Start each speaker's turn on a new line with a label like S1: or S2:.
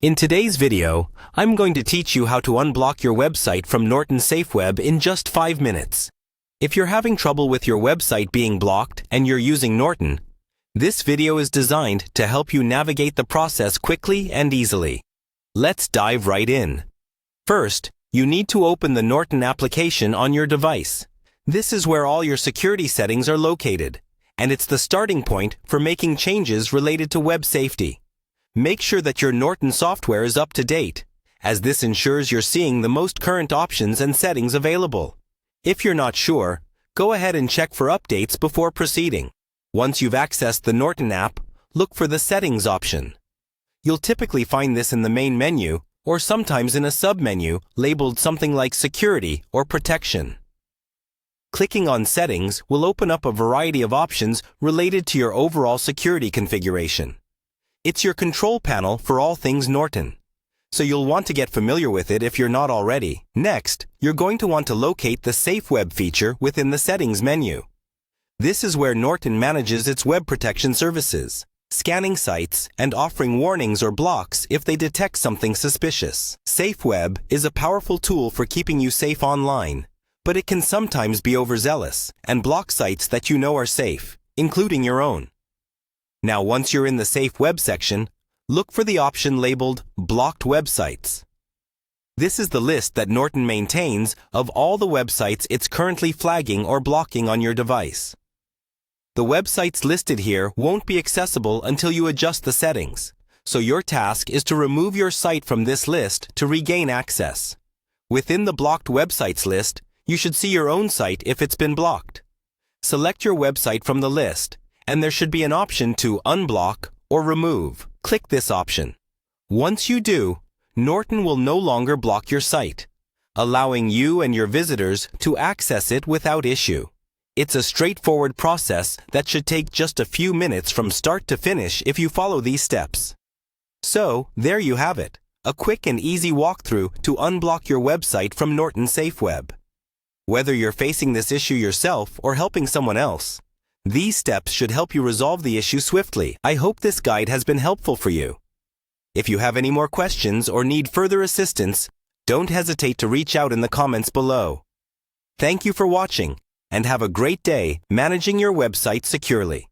S1: In today's video, I'm going to teach you how to unblock your website from Norton Safeweb in just 5 minutes. If you're having trouble with your website being blocked and you're using Norton, this video is designed to help you navigate the process quickly and easily. Let's dive right in. First, you need to open the Norton application on your device. This is where all your security settings are located, and it's the starting point for making changes related to web safety. Make sure that your Norton software is up to date, as this ensures you're seeing the most current options and settings available. If you're not sure, go ahead and check for updates before proceeding. Once you've accessed the Norton app, look for the Settings option. You'll typically find this in the main menu or sometimes in a sub-menu labeled something like Security or Protection. Clicking on Settings will open up a variety of options related to your overall security configuration. It's your control panel for all things Norton, so you'll want to get familiar with it if you're not already. Next, you're going to want to locate the Safeweb feature within the Settings menu. This is where Norton manages its web protection services, scanning sites and offering warnings or blocks if they detect something suspicious. Safeweb is a powerful tool for keeping you safe online, but it can sometimes be overzealous and block sites that you know are safe, including your own. Now, once you're in the Safeweb section, look for the option labeled Blocked Websites. This is the list that Norton maintains of all the websites it's currently flagging or blocking on your device. The websites listed here won't be accessible until you adjust the settings, so your task is to remove your site from this list to regain access. Within the Blocked Websites list, you should see your own site if it's been blocked. Select your website from the list, and there should be an option to unblock or remove. Click this option. Once you do, Norton will no longer block your site, allowing you and your visitors to access it without issue. It's a straightforward process that should take just a few minutes from start to finish if you follow these steps. So, there you have it, a quick and easy walkthrough to unblock your website from Norton Safeweb. Whether you're facing this issue yourself or helping someone else, these steps should help you resolve the issue swiftly. I hope this guide has been helpful for you. If you have any more questions or need further assistance, don't hesitate to reach out in the comments below. Thank you for watching, and have a great day managing your website securely.